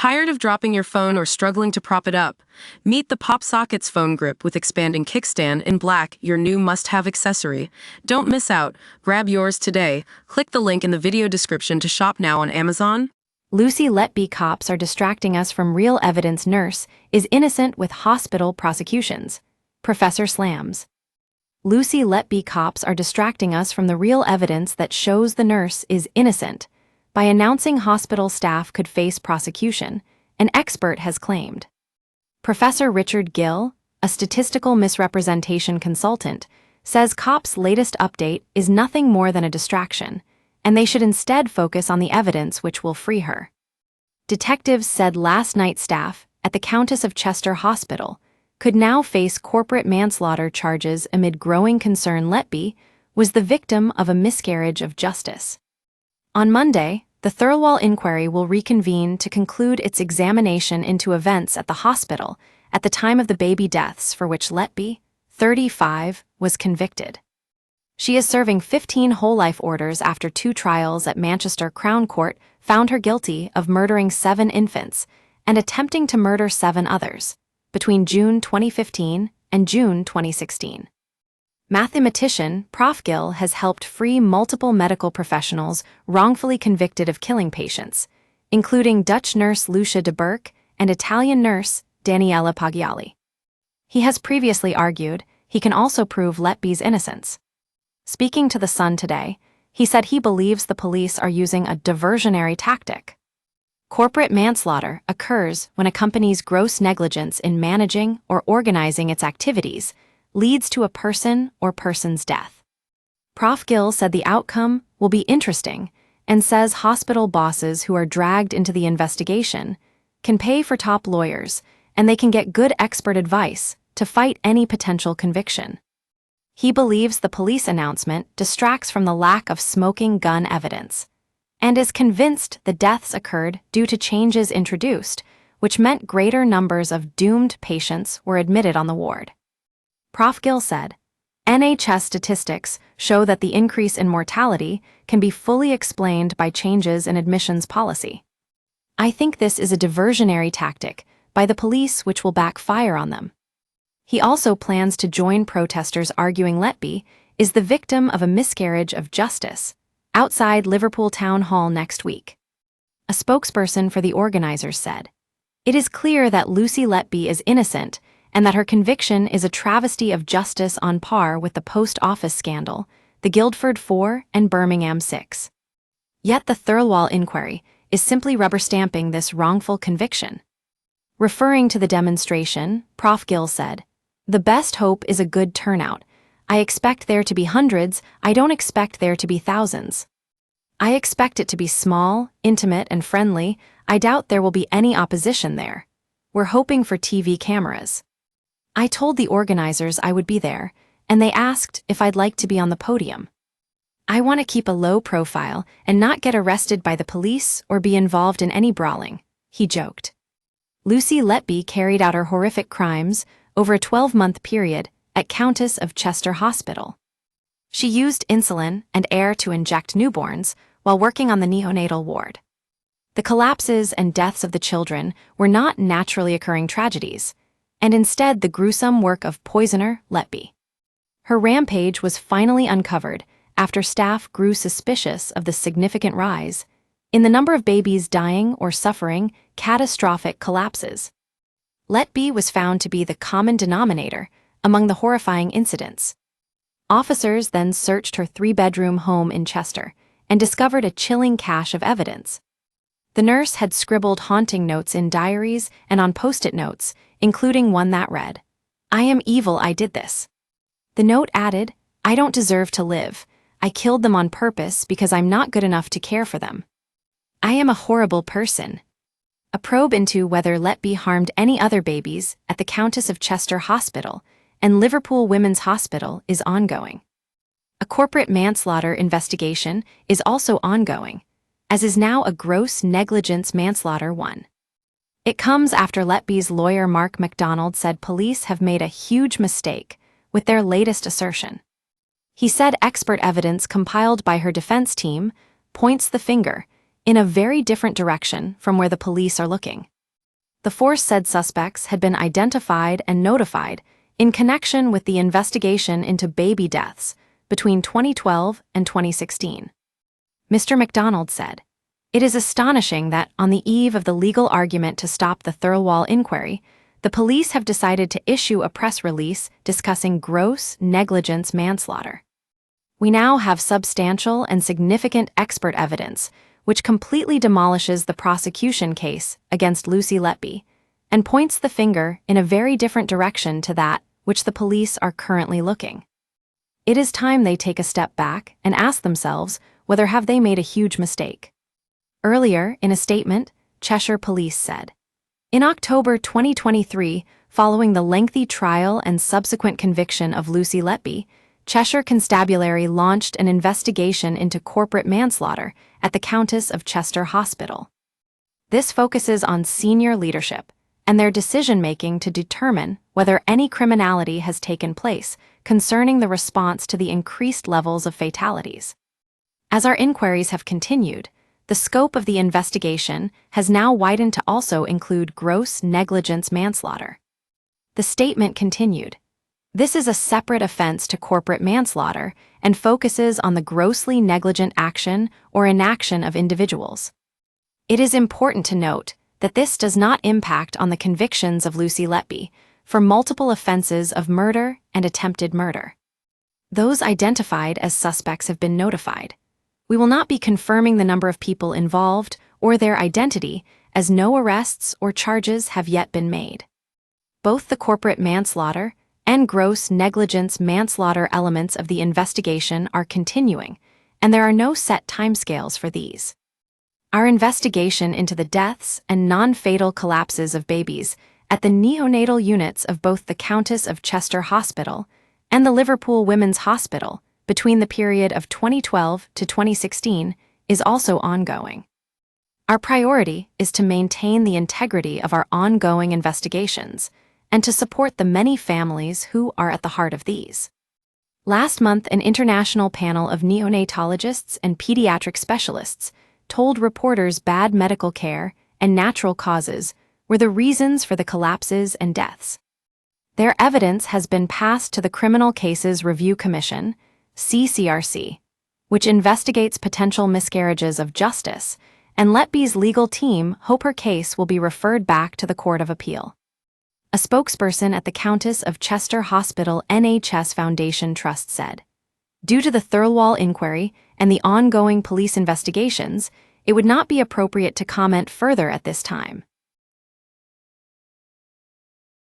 Tired of dropping your phone or struggling to prop it up? Meet the PopSockets phone grip with expanding kickstand in black, your new must-have accessory. Don't miss out. Grab yours today. Click the link in the video description to shop now on Amazon. Lucy Letby cops are distracting us from real evidence. Nurse is innocent with hospital prosecutions. Professor slams. Lucy Letby cops are distracting us from the real evidence that shows the nurse is innocent. By announcing hospital staff could face prosecution, an expert has claimed. Professor Richard Gill, a statistical misrepresentation consultant, says cops' latest update is nothing more than a distraction, and they should instead focus on the evidence which will free her. Detectives said last night staff at the Countess of Chester Hospital could now face corporate manslaughter charges amid growing concern Letby was the victim of a miscarriage of justice. On Monday, the Thirlwall inquiry will reconvene to conclude its examination into events at the hospital at the time of the baby deaths for which Letby, 35, was convicted. She is serving 15 whole-life orders after 2 trials at Manchester Crown Court found her guilty of murdering 7 infants and attempting to murder 7 others between June 2015 and June 2016. Mathematician Prof. Gill has helped free multiple medical professionals wrongfully convicted of killing patients, including Dutch nurse Lucia de Burke and Italian nurse Daniela Paggiali. He has previously argued he can also prove Letby's innocence. Speaking to The Sun today, he said he believes the police are using a diversionary tactic. Corporate manslaughter occurs when a company's gross negligence in managing or organizing its activities leads to a person or persons' death. Prof. Gill said the outcome will be interesting and says hospital bosses who are dragged into the investigation can pay for top lawyers and they can get good expert advice to fight any potential conviction. He believes the police announcement distracts from the lack of smoking gun evidence and is convinced the deaths occurred due to changes introduced, which meant greater numbers of doomed patients were admitted on the ward. Prof. Gill said, NHS statistics show that the increase in mortality can be fully explained by changes in admissions policy. I think this is a diversionary tactic by the police which will backfire on them. He also plans to join protesters arguing Letby is the victim of a miscarriage of justice outside Liverpool Town Hall next week. A spokesperson for the organizers said, "It is clear that Lucy Letby is innocent and that her conviction is a travesty of justice on par with the post office scandal, the Guildford 4 and Birmingham 6. Yet the Thirlwall inquiry is simply rubber-stamping this wrongful conviction." Referring to the demonstration, Prof. Gill said, "The best hope is a good turnout. I expect there to be hundreds, I don't expect there to be thousands. I expect it to be small, intimate, and friendly. I doubt there will be any opposition there. We're hoping for TV cameras. I told the organizers I would be there, and they asked if I'd like to be on the podium. I want to keep a low profile and not get arrested by the police or be involved in any brawling," he joked. Lucy Letby carried out her horrific crimes over a 12-month period at Countess of Chester Hospital. She used insulin and air to inject newborns while working on the neonatal ward. The collapses and deaths of the children were not naturally occurring tragedies, and instead the gruesome work of poisoner Letby. Her rampage was finally uncovered after staff grew suspicious of the significant rise in the number of babies dying or suffering catastrophic collapses. Letby was found to be the common denominator among the horrifying incidents. Officers then searched her 3-bedroom home in Chester and discovered a chilling cache of evidence. The nurse had scribbled haunting notes in diaries and on post-it notes, including one that read, "I am evil, I did this." The note added, "I don't deserve to live. I killed them on purpose because I'm not good enough to care for them. I am a horrible person." A probe into whether Letby harmed any other babies at the Countess of Chester Hospital and Liverpool Women's Hospital is ongoing. A corporate manslaughter investigation is also ongoing, as is now a gross negligence manslaughter one. It comes after Letby's lawyer Mark MacDonald said police have made a huge mistake with their latest assertion. He said expert evidence compiled by her defense team points the finger in a very different direction from where the police are looking. The four said suspects had been identified and notified in connection with the investigation into baby deaths between 2012 and 2016. Mr. McDonald said, "It is astonishing that, on the eve of the legal argument to stop the Thirlwall inquiry, the police have decided to issue a press release discussing gross negligence manslaughter. We now have substantial and significant expert evidence which completely demolishes the prosecution case against Lucy Letby and points the finger in a very different direction to that which the police are currently looking. It is time they take a step back and ask themselves whether have they made a huge mistake." Earlier, in a statement, Cheshire Police said, "In October 2023, following the lengthy trial and subsequent conviction of Lucy Letby, Cheshire Constabulary launched an investigation into corporate manslaughter at the Countess of Chester Hospital. This focuses on senior leadership and their decision-making to determine whether any criminality has taken place concerning the response to the increased levels of fatalities. As our inquiries have continued, the scope of the investigation has now widened to also include gross negligence manslaughter." The statement continued, "This is a separate offense to corporate manslaughter and focuses on the grossly negligent action or inaction of individuals. It is important to note that this does not impact on the convictions of Lucy Letby for multiple offenses of murder and attempted murder. Those identified as suspects have been notified. We will not be confirming the number of people involved or their identity, as no arrests or charges have yet been made. Both the corporate manslaughter and gross negligence manslaughter elements of the investigation are continuing, and there are no set timescales for these. Our investigation into the deaths and non-fatal collapses of babies at the neonatal units of both the Countess of Chester Hospital and the Liverpool Women's Hospital between the period of 2012 to 2016 is also ongoing. Our priority is to maintain the integrity of our ongoing investigations and to support the many families who are at the heart of these. Last month, an international panel of neonatologists and pediatric specialists told reporters bad medical care and natural causes were the reasons for the collapses and deaths. Their evidence has been passed to the Criminal Cases Review Commission, CCRC, which investigates potential miscarriages of justice, and Letby's legal team hope her case will be referred back to the Court of Appeal. A spokesperson at the Countess of Chester Hospital NHS Foundation Trust said, "Due to the Thirlwall inquiry and the ongoing police investigations, it would not be appropriate to comment further at this time."